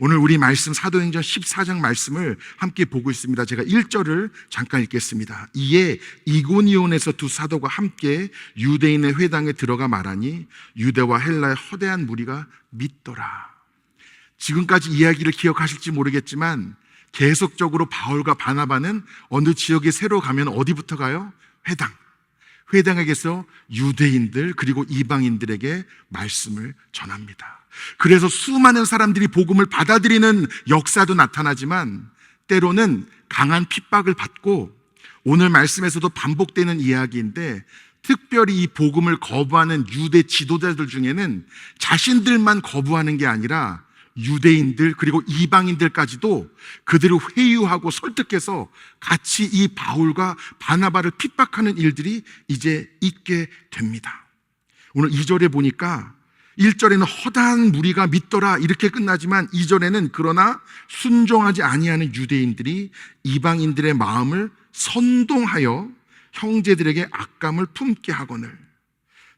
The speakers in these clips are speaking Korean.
오늘 우리 말씀 사도행전 14장 말씀을 함께 보고 있습니다. 제가 1절을 잠깐 읽겠습니다. 이에 이고니온에서 두 사도가 함께 유대인의 회당에 들어가 말하니 유대와 헬라의 허대한 무리가 믿더라. 지금까지 이야기를 기억하실지 모르겠지만 계속적으로 바울과 바나바는 어느 지역에 새로 가면 어디부터 가요? 회당에게서 유대인들 그리고 이방인들에게 말씀을 전합니다. 그래서 수많은 사람들이 복음을 받아들이는 역사도 나타나지만 때로는 강한 핍박을 받고, 오늘 말씀에서도 반복되는 이야기인데 특별히 이 복음을 거부하는 유대 지도자들 중에는 자신들만 거부하는 게 아니라 유대인들 그리고 이방인들까지도 그들을 회유하고 설득해서 같이 이 바울과 바나바를 핍박하는 일들이 이제 있게 됩니다. 오늘 2절에 보니까 1절에는 허다한 무리가 믿더라 이렇게 끝나지만 2절에는 그러나 순종하지 아니하는 유대인들이 이방인들의 마음을 선동하여 형제들에게 악감을 품게 하거늘.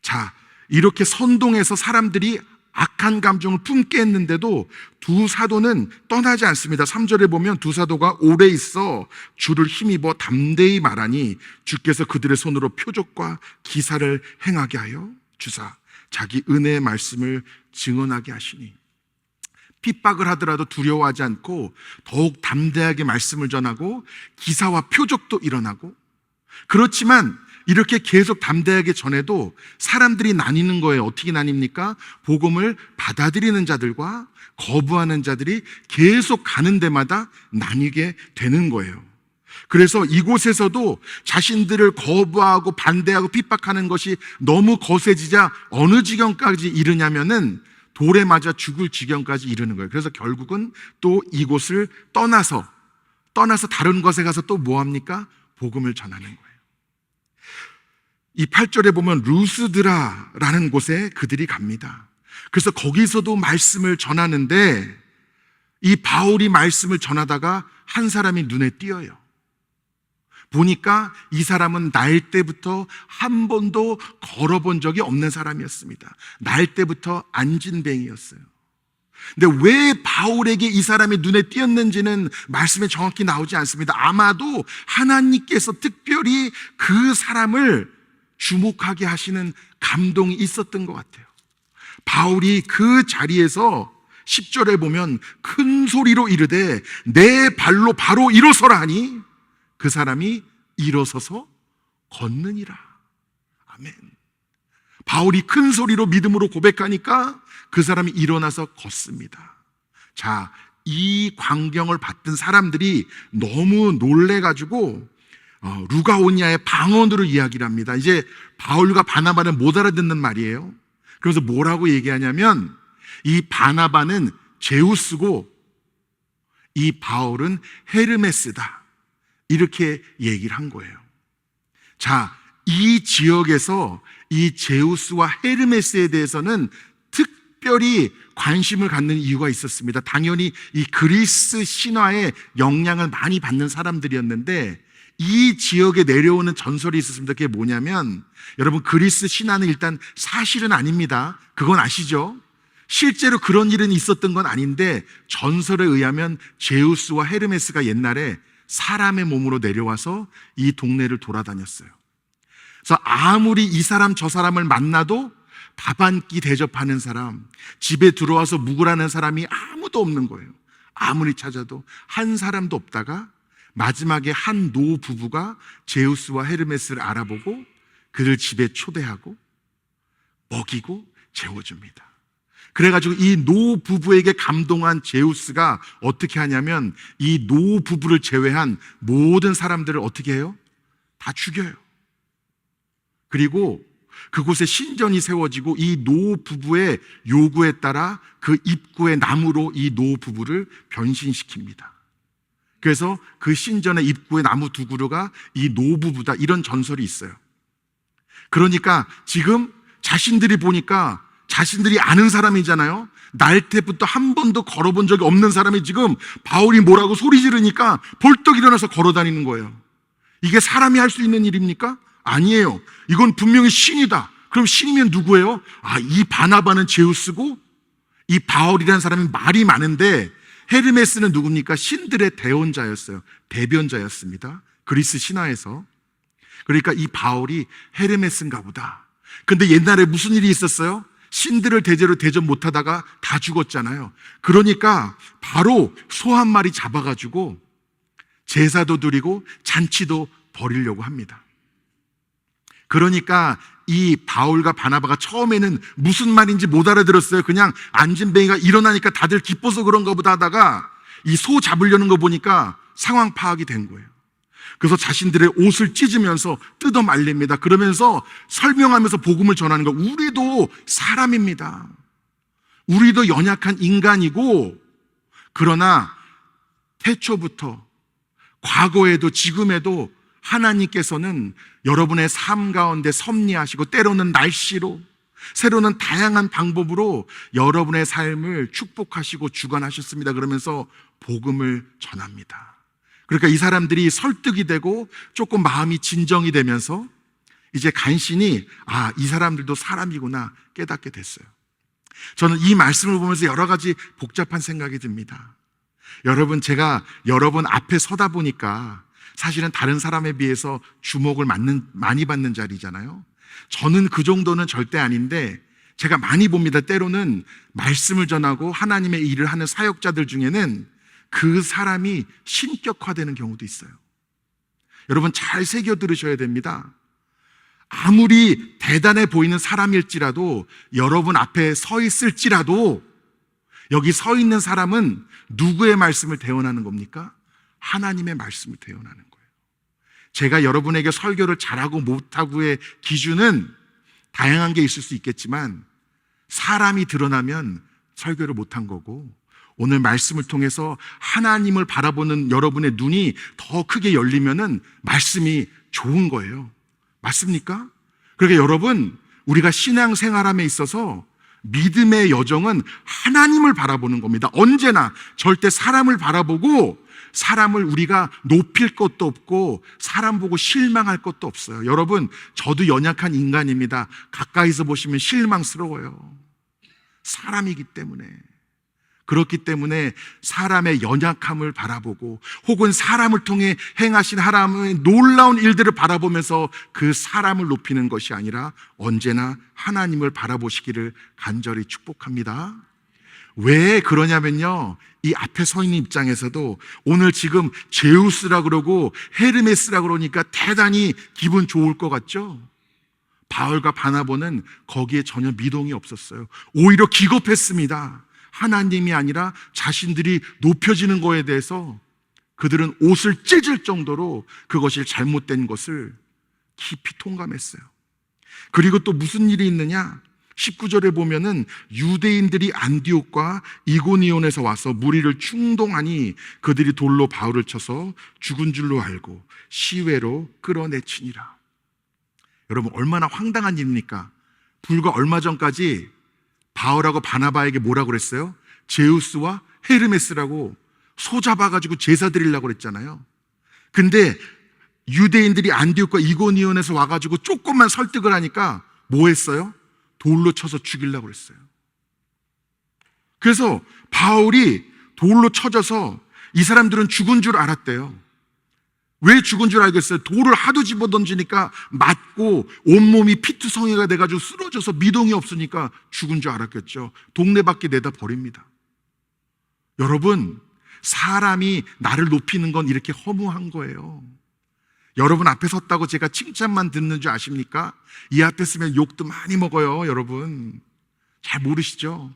자, 이렇게 선동해서 사람들이 악한 감정을 품게 했는데도 두 사도는 떠나지 않습니다. 3절에 보면 두 사도가 오래 있어 주를 힘입어 담대히 말하니 주께서 그들의 손으로 표적과 기사를 행하게 하여 주사 자기 은혜의 말씀을 증언하게 하시니. 핍박을 하더라도 두려워하지 않고 더욱 담대하게 말씀을 전하고 기사와 표적도 일어나고, 그렇지만 이렇게 계속 담대하게 전해도 사람들이 나뉘는 거예요. 어떻게 나뉩니까? 복음을 받아들이는 자들과 거부하는 자들이 계속 가는 데마다 나뉘게 되는 거예요. 그래서 이곳에서도 자신들을 거부하고 반대하고 핍박하는 것이 너무 거세지자 어느 지경까지 이르냐면은 돌에 맞아 죽을 지경까지 이르는 거예요. 그래서 결국은 또 이곳을 떠나서 다른 곳에 가서 또 뭐 합니까? 복음을 전하는 거예요. 이 8절에 보면 루스드라라는 곳에 그들이 갑니다. 그래서 거기서도 말씀을 전하는데 이 바울이 말씀을 전하다가 한 사람이 눈에 띄어요. 보니까 이 사람은 날 때부터 한 번도 걸어본 적이 없는 사람이었습니다. 날 때부터 안진뱅이였어요. 근데 왜 바울에게 이 사람이 눈에 띄었는지는 말씀에 정확히 나오지 않습니다. 아마도 하나님께서 특별히 그 사람을 주목하게 하시는 감동이 있었던 것 같아요. 바울이 그 자리에서 10절에 보면 큰 소리로 이르되 내 발로 바로 일어서라 하니 그 사람이 일어서서 걷느니라. 아멘. 바울이 큰 소리로 믿음으로 고백하니까 그 사람이 일어나서 걷습니다. 자, 이 광경을 봤던 사람들이 너무 놀래가지고 루가오니아의 방언으로 이야기를 합니다. 이제 바울과 바나바는 못 알아듣는 말이에요. 그래서 뭐라고 얘기하냐면 이 바나바는 제우스고 이 바울은 헤르메스다, 이렇게 얘기를 한 거예요. 자, 이 지역에서 이 제우스와 헤르메스에 대해서는 특별히 관심을 갖는 이유가 있었습니다. 당연히 이 그리스 신화의 영향을 많이 받는 사람들이었는데 이 지역에 내려오는 전설이 있었습니다. 그게 뭐냐면, 여러분 그리스 신화는 일단 사실은 아닙니다. 그건 아시죠? 실제로 그런 일은 있었던 건 아닌데 전설에 의하면 제우스와 헤르메스가 옛날에 사람의 몸으로 내려와서 이 동네를 돌아다녔어요. 그래서 아무리 이 사람 저 사람을 만나도 밥 한 끼 대접하는 사람, 집에 들어와서 묵으라는 사람이 아무도 없는 거예요. 아무리 찾아도 한 사람도 없다가 마지막에 한 노 부부가 제우스와 헤르메스를 알아보고 그들 집에 초대하고 먹이고 재워줍니다. 그래가지고 이 노 부부에게 감동한 제우스가 어떻게 하냐면 이 노 부부를 제외한 모든 사람들을 어떻게 해요? 다 죽여요. 그리고 그곳에 신전이 세워지고 이 노 부부의 요구에 따라 그 입구의 나무로 이 노 부부를 변신시킵니다. 그래서 그 신전의 입구의 나무 두 그루가 이 노 부부다, 이런 전설이 있어요. 그러니까 지금 자신들이 보니까 자신들이 아는 사람이잖아요. 날 때부터 한 번도 걸어본 적이 없는 사람이 지금 바울이 뭐라고 소리 지르니까 벌떡 일어나서 걸어다니는 거예요. 이게 사람이 할 수 있는 일입니까? 아니에요. 이건 분명히 신이다. 그럼 신이면 누구예요? 이 바나바는 제우스고 이 바울이라는 사람이 말이 많은데 헤르메스는 누굽니까? 신들의 대원자였어요. 대변자였습니다. 그리스 신화에서. 그러니까 이 바울이 헤르메스인가 보다. 근데 옛날에 무슨 일이 있었어요? 신들을 대제로 대접 못하다가 다 죽었잖아요. 그러니까 바로 소 한 마리 잡아가지고 제사도 드리고 잔치도 벌이려고 합니다. 그러니까 이 바울과 바나바가 처음에는 무슨 말인지 못 알아들었어요. 그냥 안진뱅이가 일어나니까 다들 기뻐서 그런가 보다 하다가 이 소 잡으려는 거 보니까 상황 파악이 된 거예요. 그래서 자신들의 옷을 찢으면서 뜯어 말립니다. 그러면서 설명하면서 복음을 전하는 거, 우리도 사람입니다. 우리도 연약한 인간이고, 그러나 태초부터 과거에도 지금에도 하나님께서는 여러분의 삶 가운데 섭리하시고 때로는 날씨로, 새로는 다양한 방법으로 여러분의 삶을 축복하시고 주관하셨습니다. 그러면서 복음을 전합니다. 그러니까 이 사람들이 설득이 되고 조금 마음이 진정이 되면서 이제 간신히 이 사람들도 사람이구나 깨닫게 됐어요. 저는 이 말씀을 보면서 여러 가지 복잡한 생각이 듭니다. 여러분, 제가 여러분 앞에 서다 보니까 사실은 다른 사람에 비해서 주목을 많이 받는 자리잖아요. 저는 그 정도는 절대 아닌데 제가 많이 봅니다. 때로는 말씀을 전하고 하나님의 일을 하는 사역자들 중에는 그 사람이 신격화되는 경우도 있어요. 여러분 잘 새겨 들으셔야 됩니다. 아무리 대단해 보이는 사람일지라도, 여러분 앞에 서 있을지라도, 여기 서 있는 사람은 누구의 말씀을 대언하는 겁니까? 하나님의 말씀을 대언하는 거예요. 제가 여러분에게 설교를 잘하고 못하고의 기준은 다양한 게 있을 수 있겠지만, 사람이 드러나면 설교를 못한 거고, 오늘 말씀을 통해서 하나님을 바라보는 여러분의 눈이 더 크게 열리면은 말씀이 좋은 거예요. 맞습니까? 그러니까 여러분, 우리가 신앙생활함에 있어서 믿음의 여정은 하나님을 바라보는 겁니다. 언제나 절대 사람을 바라보고 사람을 우리가 높일 것도 없고 사람 보고 실망할 것도 없어요. 여러분, 저도 연약한 인간입니다. 가까이서 보시면 실망스러워요. 사람이기 때문에. 그렇기 때문에 사람의 연약함을 바라보고, 혹은 사람을 통해 행하신 하나님의 놀라운 일들을 바라보면서 그 사람을 높이는 것이 아니라 언제나 하나님을 바라보시기를 간절히 축복합니다. 왜 그러냐면요, 이 앞에 서 있는 입장에서도 오늘 지금 제우스라 그러고 헤르메스라 그러니까 대단히 기분 좋을 것 같죠? 바울과 바나바는 거기에 전혀 미동이 없었어요. 오히려 기겁했습니다. 하나님이 아니라 자신들이 높여지는 거에 대해서 그들은 옷을 찢을 정도로 그것이 잘못된 것을 깊이 통감했어요. 그리고 또 무슨 일이 있느냐? 19절에 보면은 유대인들이 안디옥과 이고니온에서 와서 무리를 충동하니 그들이 돌로 바울을 쳐서 죽은 줄로 알고 시외로 끌어내치니라. 여러분, 얼마나 황당한 일입니까? 불과 얼마 전까지 바울하고 바나바에게 뭐라고 그랬어요? 제우스와 헤르메스라고 소 잡아가지고 제사 드리려고 그랬잖아요. 근데 유대인들이 안디옥과 이고니온에서 와가지고 조금만 설득을 하니까 뭐 했어요? 돌로 쳐서 죽이려고 그랬어요. 그래서 바울이 돌로 쳐져서 이 사람들은 죽은 줄 알았대요. 왜 죽은 줄 알겠어요? 돌을 하도 집어던지니까 맞고 온몸이 피투성이가 돼가지고 쓰러져서 미동이 없으니까 죽은 줄 알았겠죠. 동네 밖에 내다 버립니다. 여러분, 사람이 나를 높이는 건 이렇게 허무한 거예요. 여러분 앞에 섰다고 제가 칭찬만 듣는 줄 아십니까? 이 앞에 서면 욕도 많이 먹어요. 여러분 잘 모르시죠?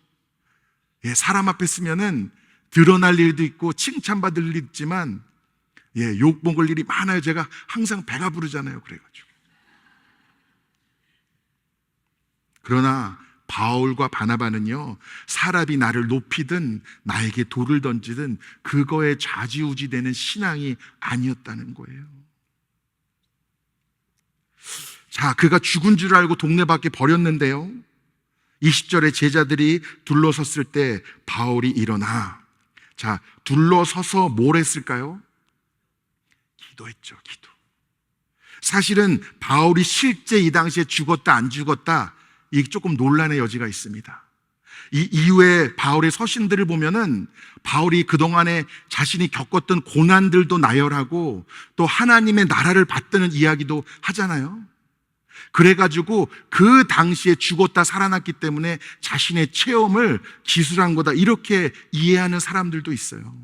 사람 앞에 서면은 드러날 일도 있고 칭찬받을 일도 있지만 욕 먹을 일이 많아요. 제가 항상 배가 부르잖아요. 그래가지고. 그러나 바울과 바나바는요, 사람이 나를 높이든 나에게 돌을 던지든 그거에 좌지우지되는 신앙이 아니었다는 거예요. 자, 그가 죽은 줄 알고 동네 밖에 버렸는데요, 20절에 제자들이 둘러섰을 때 바울이 일어나, 자, 둘러서서 뭘 했을까요? 기도했죠. 기도. 사실은 바울이 실제 이 당시에 죽었다 안 죽었다, 이게 조금 논란의 여지가 있습니다. 이 이후에 바울의 서신들을 보면은 바울이 그동안에 자신이 겪었던 고난들도 나열하고 또 하나님의 나라를 받드는 이야기도 하잖아요. 그래가지고 그 당시에 죽었다 살아났기 때문에 자신의 체험을 기술한 거다 이렇게 이해하는 사람들도 있어요.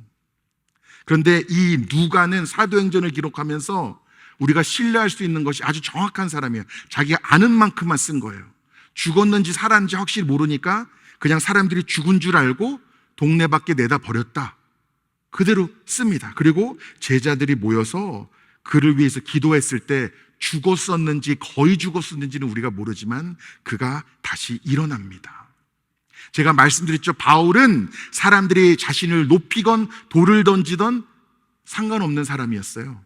그런데 이 누가는 사도행전을 기록하면서 우리가 신뢰할 수 있는 것이 아주 정확한 사람이에요. 자기가 아는 만큼만 쓴 거예요. 죽었는지 살았는지 확실히 모르니까 그냥 사람들이 죽은 줄 알고 동네 밖에 내다 버렸다. 그대로 씁니다. 그리고 제자들이 모여서 그를 위해서 기도했을 때 죽었었는지 거의 죽었었는지는 우리가 모르지만 그가 다시 일어납니다. 제가 말씀드렸죠. 바울은 사람들이 자신을 높이건 돌을 던지던 상관없는 사람이었어요.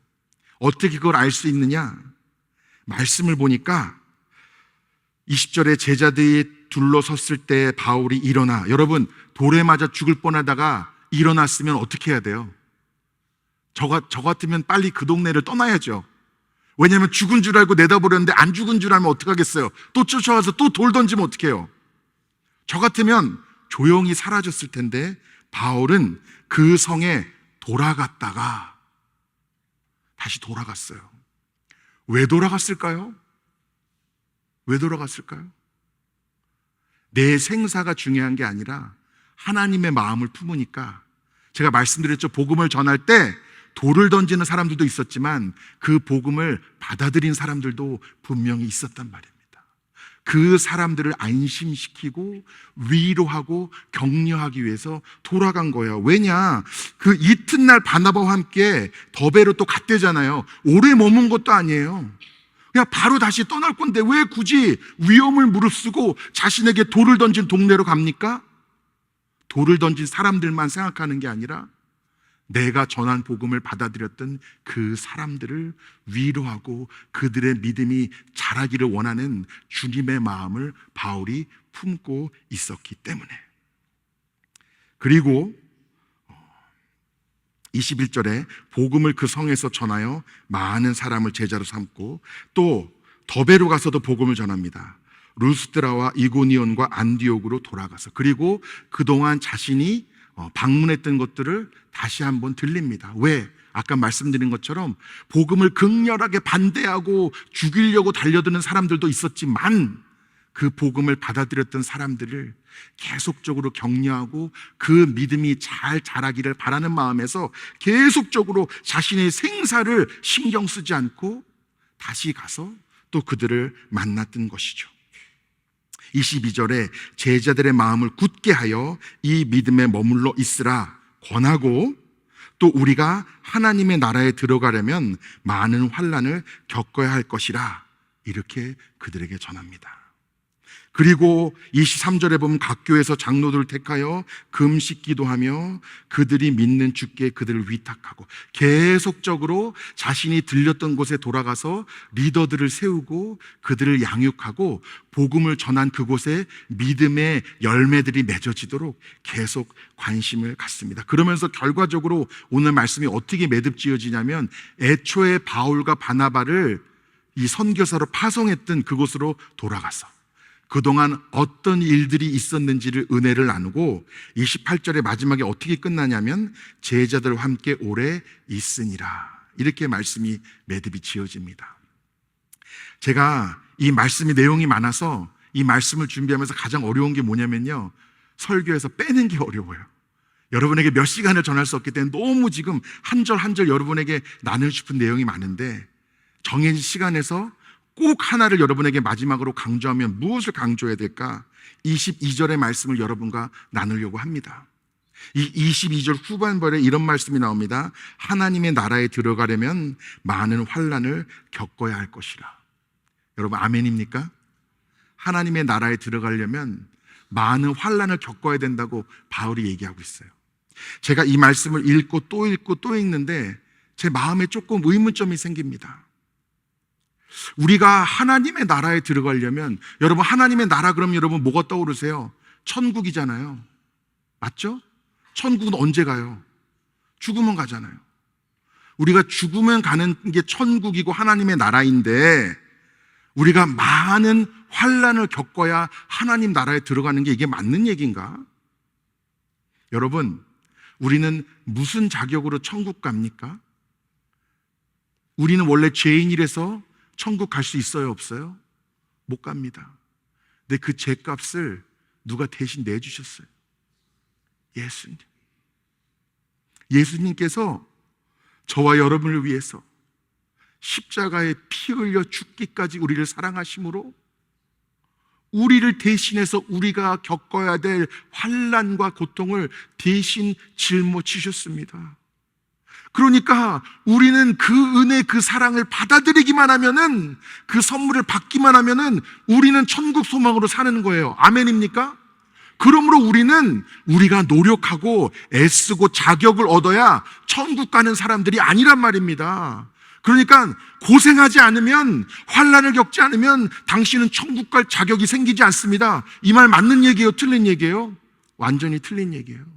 어떻게 그걸 알 수 있느냐? 말씀을 보니까 20절에 제자들이 둘러섰을 때 바울이 일어나, 여러분 돌에 맞아 죽을 뻔하다가 일어났으면 어떻게 해야 돼요? 저 같으면 빨리 그 동네를 떠나야죠. 왜냐하면 죽은 줄 알고 내다버렸는데 안 죽은 줄 알면 어떡하겠어요? 또 쫓아와서 또 돌 던지면 어떡해요? 저 같으면 조용히 사라졌을 텐데 바울은 그 성에 돌아갔다가 다시 돌아갔어요. 왜 돌아갔을까요? 왜 돌아갔을까요? 내 생사가 중요한 게 아니라 하나님의 마음을 품으니까. 제가 말씀드렸죠. 복음을 전할 때 돌을 던지는 사람들도 있었지만 그 복음을 받아들인 사람들도 분명히 있었단 말입니다. 그 사람들을 안심시키고 위로하고 격려하기 위해서 돌아간 거예요. 왜냐? 그 이튿날 바나바와 함께 더베로 또 갔대잖아요. 오래 머문 것도 아니에요. 그냥 바로 다시 떠날 건데 왜 굳이 위험을 무릅쓰고 자신에게 돌을 던진 동네로 갑니까? 돌을 던진 사람들만 생각하는 게 아니라 내가 전한 복음을 받아들였던 그 사람들을 위로하고 그들의 믿음이 자라기를 원하는 주님의 마음을 바울이 품고 있었기 때문에. 그리고 21절에 복음을 그 성에서 전하여 많은 사람을 제자로 삼고 또 더베로 가서도 복음을 전합니다. 루스드라와 이고니온과 안디옥으로 돌아가서, 그리고 그동안 자신이 방문했던 것들을 다시 한번 들립니다. 왜? 아까 말씀드린 것처럼 복음을 극렬하게 반대하고 죽이려고 달려드는 사람들도 있었지만 그 복음을 받아들였던 사람들을 계속적으로 격려하고 그 믿음이 잘 자라기를 바라는 마음에서 계속적으로 자신의 생사를 신경 쓰지 않고 다시 가서 또 그들을 만났던 것이죠. 22절에 제자들의 마음을 굳게 하여 이 믿음에 머물러 있으라 권하고 또 우리가 하나님의 나라에 들어가려면 많은 환난을 겪어야 할 것이라 이렇게 그들에게 전합니다. 그리고 23절에 보면 각 교회에서 장로들을 택하여 금식 기도하며 그들이 믿는 주께 그들을 위탁하고 계속적으로 자신이 들렸던 곳에 돌아가서 리더들을 세우고 그들을 양육하고 복음을 전한 그곳에 믿음의 열매들이 맺어지도록 계속 관심을 갖습니다. 그러면서 결과적으로 오늘 말씀이 어떻게 매듭지어지냐면 애초에 바울과 바나바를 이 선교사로 파송했던 그곳으로 돌아가서 그동안 어떤 일들이 있었는지를 은혜를 나누고 28절의 마지막에 어떻게 끝나냐면 제자들과 함께 오래 있으니라 이렇게 말씀이 매듭이 지어집니다. 제가 이 말씀이 내용이 많아서 이 말씀을 준비하면서 가장 어려운 게 뭐냐면요, 설교에서 빼는 게 어려워요. 여러분에게 몇 시간을 전할 수 없기 때문에 너무 지금 한 절 한 절 여러분에게 나누고 싶은 내용이 많은데 정해진 시간에서 꼭 하나를 여러분에게 마지막으로 강조하면 무엇을 강조해야 될까? 22절의 말씀을 여러분과 나누려고 합니다. 이 22절 후반부에 이런 말씀이 나옵니다. 하나님의 나라에 들어가려면 많은 환난을 겪어야 할 것이라. 여러분 아멘입니까? 하나님의 나라에 들어가려면 많은 환난을 겪어야 된다고 바울이 얘기하고 있어요. 제가 이 말씀을 읽고 또 읽는데 제 마음에 조금 의문점이 생깁니다. 우리가 하나님의 나라에 들어가려면, 여러분 하나님의 나라 그러면 여러분 뭐가 떠오르세요? 천국이잖아요. 맞죠? 천국은 언제 가요? 죽으면 가잖아요. 우리가 죽으면 가는 게 천국이고 하나님의 나라인데 우리가 많은 환난을 겪어야 하나님 나라에 들어가는 게 이게 맞는 얘기인가? 여러분, 우리는 무슨 자격으로 천국 갑니까? 우리는 원래 죄인이라서 천국 갈 수 있어요, 없어요? 못 갑니다. 근데 그 죄값을 누가 대신 내주셨어요? 예수님. 예수님께서 저와 여러분을 위해서 십자가에 피 흘려 죽기까지 우리를 사랑하심으로 우리를 대신해서 우리가 겪어야 될 환난과 고통을 대신 짊어지셨습니다. 그러니까 우리는 그 은혜, 그 사랑을 받아들이기만 하면은, 그 선물을 받기만 하면은 우리는 천국 소망으로 사는 거예요. 아멘입니까? 그러므로 우리는 우리가 노력하고 애쓰고 자격을 얻어야 천국 가는 사람들이 아니란 말입니다. 그러니까 고생하지 않으면, 환난을 겪지 않으면 당신은 천국 갈 자격이 생기지 않습니다. 이 말 맞는 얘기예요, 틀린 얘기예요? 완전히 틀린 얘기예요.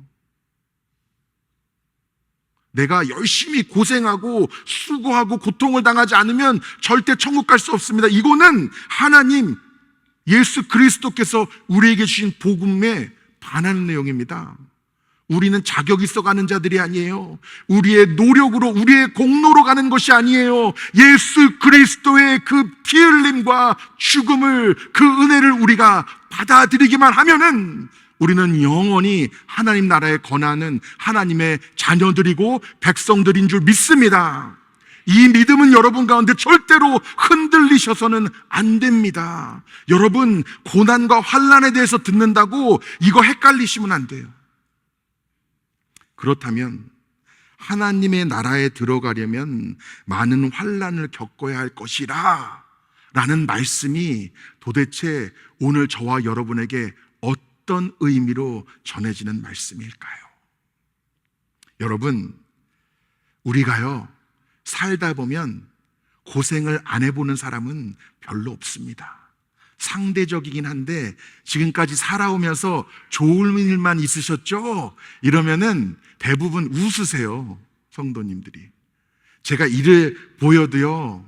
내가 열심히 고생하고 수고하고 고통을 당하지 않으면 절대 천국 갈 수 없습니다. 이거는 하나님 예수 그리스도께서 우리에게 주신 복음에 반하는 내용입니다. 우리는 자격 있어 가는 자들이 아니에요. 우리의 노력으로, 우리의 공로로 가는 것이 아니에요. 예수 그리스도의 그 피 흘림과 죽음을, 그 은혜를 우리가 받아들이기만 하면은 우리는 영원히 하나님 나라에 거하는 하나님의 자녀들이고 백성들인 줄 믿습니다. 이 믿음은 여러분 가운데 절대로 흔들리셔서는 안 됩니다. 여러분, 고난과 환난에 대해서 듣는다고 이거 헷갈리시면 안 돼요. 그렇다면 하나님의 나라에 들어가려면 많은 환난을 겪어야 할 것이라 라는 말씀이 도대체 오늘 저와 여러분에게 어떤 의미로 전해지는 말씀일까요? 여러분, 우리가요 살다 보면 고생을 안 해보는 사람은 별로 없습니다. 상대적이긴 한데 지금까지 살아오면서 좋은 일만 있으셨죠? 이러면은 대부분 웃으세요, 성도님들이. 제가 이래 보여도요,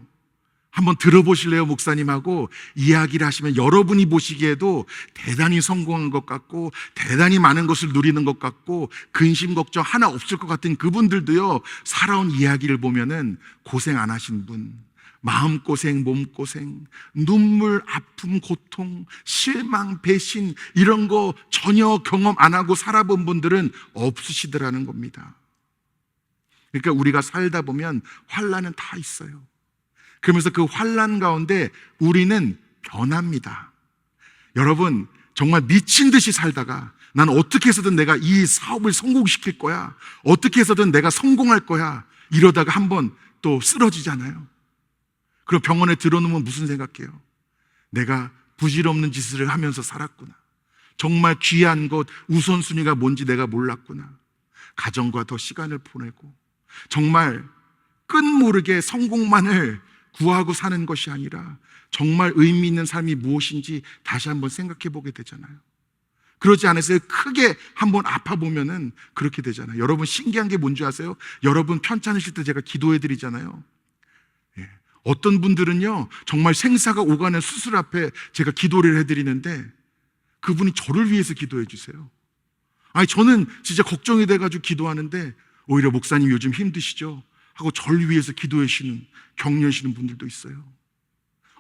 한번 들어보실래요? 목사님하고 이야기를 하시면 여러분이 보시기에도 대단히 성공한 것 같고 대단히 많은 것을 누리는 것 같고 근심 걱정 하나 없을 것 같은 그분들도요, 살아온 이야기를 보면은 고생 안 하신 분, 마음고생, 몸고생, 눈물, 아픔, 고통, 실망, 배신 이런 거 전혀 경험 안 하고 살아본 분들은 없으시더라는 겁니다. 그러니까 우리가 살다 보면 환난은 다 있어요. 그러면서 그 환난 가운데 우리는 변합니다. 여러분, 정말 미친 듯이 살다가 난 어떻게 해서든 내가 이 사업을 성공시킬 거야, 어떻게 해서든 내가 성공할 거야, 이러다가 한번 또 쓰러지잖아요. 그럼 병원에 들어놓으면 무슨 생각해요? 내가 부질없는 짓을 하면서 살았구나. 정말 귀한 것, 우선순위가 뭔지 내가 몰랐구나. 가정과 더 시간을 보내고 정말 끝모르게 성공만을 구하고 사는 것이 아니라 정말 의미 있는 삶이 무엇인지 다시 한번 생각해 보게 되잖아요. 그러지 않으세요? 크게 한번 아파보면은 그렇게 되잖아요. 여러분, 신기한 게 뭔지 아세요? 여러분 편찮으실 때 제가 기도해 드리잖아요. 예. 어떤 분들은요 정말 생사가 오가는 수술 앞에 제가 기도를 해드리는데 그분이 저를 위해서 기도해 주세요. 아니, 저는 진짜 걱정이 돼가지고 기도하는데 오히려 목사님 요즘 힘드시죠? 하고 저를 위해서 기도해 주시는, 격려해 주시는 분들도 있어요.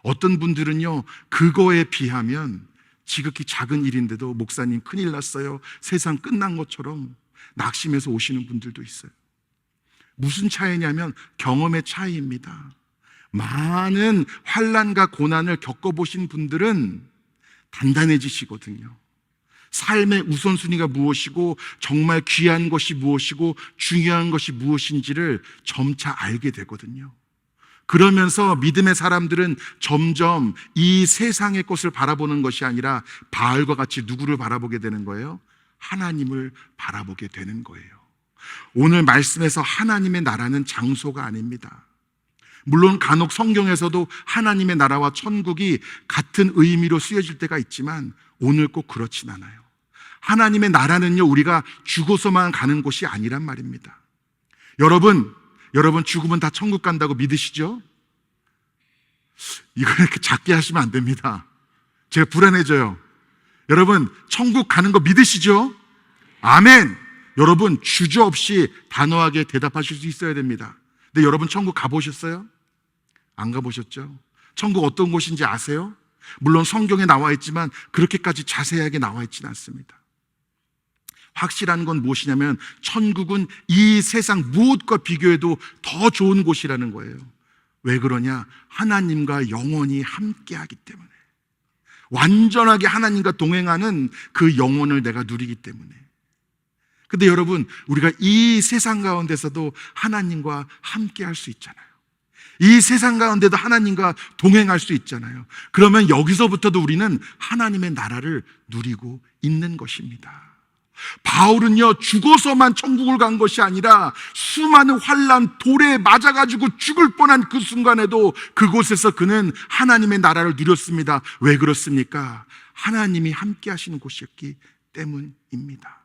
어떤 분들은요 그거에 비하면 지극히 작은 일인데도 목사님 큰일 났어요, 세상 끝난 것처럼 낙심해서 오시는 분들도 있어요. 무슨 차이냐면 경험의 차이입니다. 많은 환난과 고난을 겪어보신 분들은 단단해지시거든요. 삶의 우선순위가 무엇이고 정말 귀한 것이 무엇이고 중요한 것이 무엇인지를 점차 알게 되거든요. 그러면서 믿음의 사람들은 점점 이 세상의 것을 바라보는 것이 아니라 바알과 같이 누구를 바라보게 되는 거예요? 하나님을 바라보게 되는 거예요. 오늘 말씀에서 하나님의 나라는 장소가 아닙니다. 물론 간혹 성경에서도 하나님의 나라와 천국이 같은 의미로 쓰여질 때가 있지만 오늘 꼭 그렇진 않아요. 하나님의 나라는요 우리가 죽어서만 가는 곳이 아니란 말입니다. 여러분 죽으면 다 천국 간다고 믿으시죠? 이걸 이렇게 작게 하시면 안 됩니다. 제가 불안해져요. 여러분, 천국 가는 거 믿으시죠? 아멘! 여러분, 주저없이 단호하게 대답하실 수 있어야 됩니다. 근데 여러분, 천국 가보셨어요? 안 가보셨죠? 천국 어떤 곳인지 아세요? 물론 성경에 나와 있지만 그렇게까지 자세하게 나와 있지는 않습니다. 확실한 건 무엇이냐면 천국은 이 세상 무엇과 비교해도 더 좋은 곳이라는 거예요. 왜 그러냐? 하나님과 영원히 함께하기 때문에. 완전하게 하나님과 동행하는 그 영혼을 내가 누리기 때문에. 근데 여러분, 우리가 이 세상 가운데서도 하나님과 함께할 수 있잖아요. 이 세상 가운데도 하나님과 동행할 수 있잖아요. 그러면 여기서부터도 우리는 하나님의 나라를 누리고 있는 것입니다. 바울은요, 죽어서만 천국을 간 것이 아니라 수많은 환난, 돌에 맞아가지고 죽을 뻔한 그 순간에도 그곳에서 그는 하나님의 나라를 누렸습니다. 왜 그렇습니까? 하나님이 함께 하시는 곳이었기 때문입니다.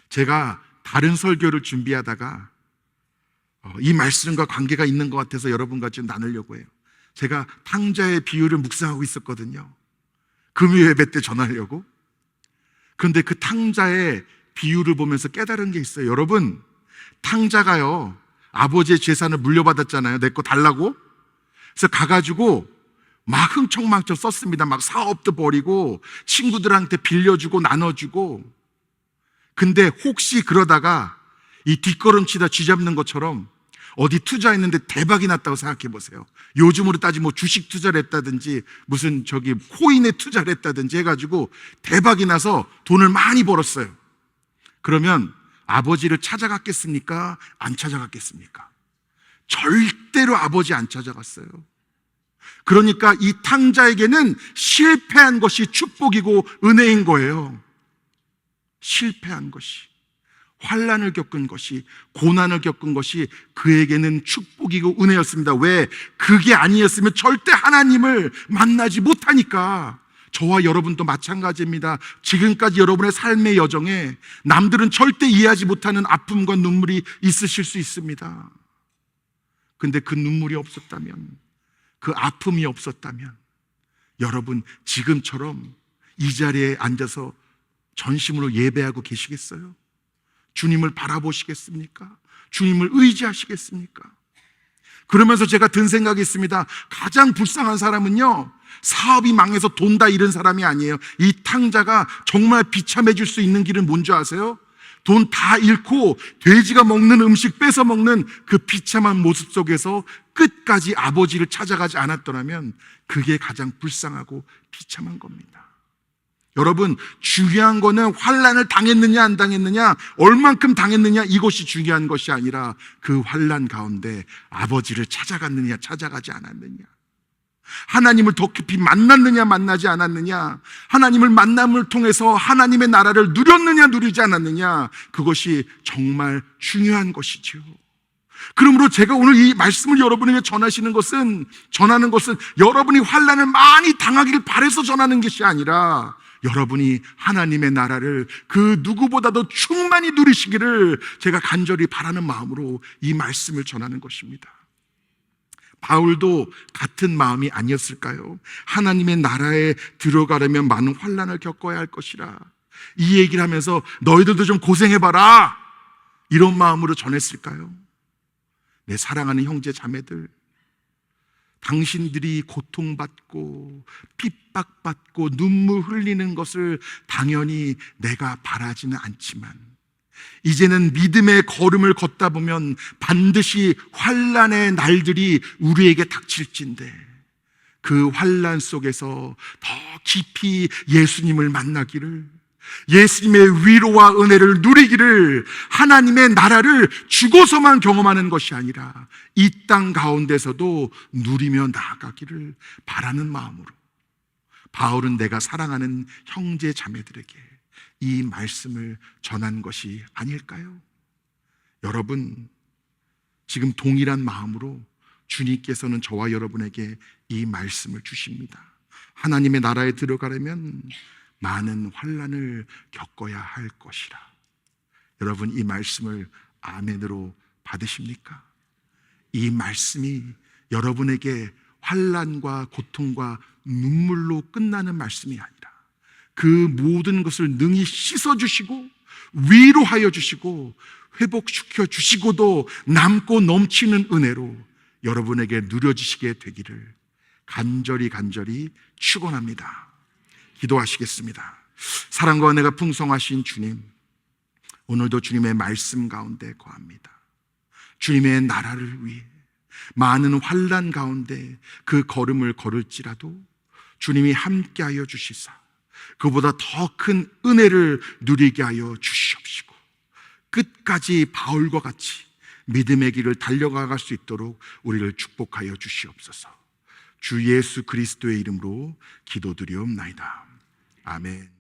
제가 다른 설교를 준비하다가 이 말씀과 관계가 있는 것 같아서 여러분과 좀 나누려고 해요. 제가 탕자의 비유를 묵상하고 있었거든요. 금요 예배 때 전하려고. 그런데 그 탕자의 비유를 보면서 깨달은 게 있어요. 여러분, 탕자가요, 아버지의 재산을 물려받았잖아요. 내 거 달라고. 그래서 가가지고 막 흥청망청 썼습니다. 막 사업도 벌이고 친구들한테 빌려주고 나눠주고. 근데 혹시 그러다가 이 뒷걸음치다 쥐잡는 것처럼 어디 투자했는데 대박이 났다고 생각해 보세요. 요즘으로 따지면 뭐 주식 투자를 했다든지 무슨 코인에 투자를 했다든지 해가지고 대박이 나서 돈을 많이 벌었어요. 그러면 아버지를 찾아갔겠습니까? 안 찾아갔겠습니까? 절대로 아버지 안 찾아갔어요. 그러니까 이 탕자에게는 실패한 것이 축복이고 은혜인 거예요. 실패한 것이, 환난을 겪은 것이, 고난을 겪은 것이 그에게는 축복이고 은혜였습니다. 왜? 그게 아니었으면 절대 하나님을 만나지 못하니까. 저와 여러분도 마찬가지입니다. 지금까지 여러분의 삶의 여정에 남들은 절대 이해하지 못하는 아픔과 눈물이 있으실 수 있습니다. 근데 그 눈물이 없었다면, 그 아픔이 없었다면 여러분 지금처럼 이 자리에 앉아서 전심으로 예배하고 계시겠어요? 주님을 바라보시겠습니까? 주님을 의지하시겠습니까? 그러면서 제가 든 생각이 있습니다. 가장 불쌍한 사람은요, 사업이 망해서 돈 다 잃은 사람이 아니에요. 이 탕자가 정말 비참해질 수 있는 길은 뭔지 아세요? 돈 다 잃고 돼지가 먹는 음식 뺏어 먹는 그 비참한 모습 속에서 끝까지 아버지를 찾아가지 않았더라면 그게 가장 불쌍하고 비참한 겁니다. 여러분, 중요한 거는 환난을 당했느냐 안 당했느냐, 얼만큼 당했느냐, 이것이 중요한 것이 아니라 그 환난 가운데 아버지를 찾아갔느냐 찾아가지 않았느냐, 하나님을 더 깊이 만났느냐 만나지 않았느냐, 하나님을 만남을 통해서 하나님의 나라를 누렸느냐 누리지 않았느냐, 그것이 정말 중요한 것이죠. 그러므로 제가 오늘 이 말씀을 여러분에게 전하는 것은 여러분이 환난을 많이 당하기를 바라서 전하는 것이 아니라 여러분이 하나님의 나라를 그 누구보다도 충만히 누리시기를 제가 간절히 바라는 마음으로 이 말씀을 전하는 것입니다. 바울도 같은 마음이 아니었을까요? 하나님의 나라에 들어가려면 많은 환난을 겪어야 할 것이라, 이 얘기를 하면서 너희들도 좀 고생해봐라, 이런 마음으로 전했을까요? 내 사랑하는 형제 자매들, 당신들이 고통받고 핍박받고 눈물 흘리는 것을 당연히 내가 바라지는 않지만, 이제는 믿음의 걸음을 걷다 보면 반드시 환난의 날들이 우리에게 닥칠진데, 그 환난 속에서 더 깊이 예수님을 만나기를, 예수님의 위로와 은혜를 누리기를, 하나님의 나라를 죽어서만 경험하는 것이 아니라 이 땅 가운데서도 누리며 나아가기를 바라는 마음으로 바울은 내가 사랑하는 형제 자매들에게 이 말씀을 전한 것이 아닐까요? 여러분, 지금 동일한 마음으로 주님께서는 저와 여러분에게 이 말씀을 주십니다. 하나님의 나라에 들어가려면 많은 환난을 겪어야 할 것이라. 여러분, 이 말씀을 아멘으로 받으십니까? 이 말씀이 여러분에게 환난과 고통과 눈물로 끝나는 말씀이 아니라 그 모든 것을 능히 씻어주시고 위로하여 주시고 회복시켜 주시고도 남고 넘치는 은혜로 여러분에게 누려지시게 되기를 간절히 축원합니다. 기도하시겠습니다. 사랑과 은혜가 풍성하신 주님, 오늘도 주님의 말씀 가운데 거합니다. 주님의 나라를 위해 많은 환난 가운데 그 걸음을 걸을지라도 주님이 함께하여 주시사 그보다 더 큰 은혜를 누리게 하여 주시옵시고 끝까지 바울과 같이 믿음의 길을 달려갈 수 있도록 우리를 축복하여 주시옵소서. 주 예수 그리스도의 이름으로 기도드리옵나이다. 아멘.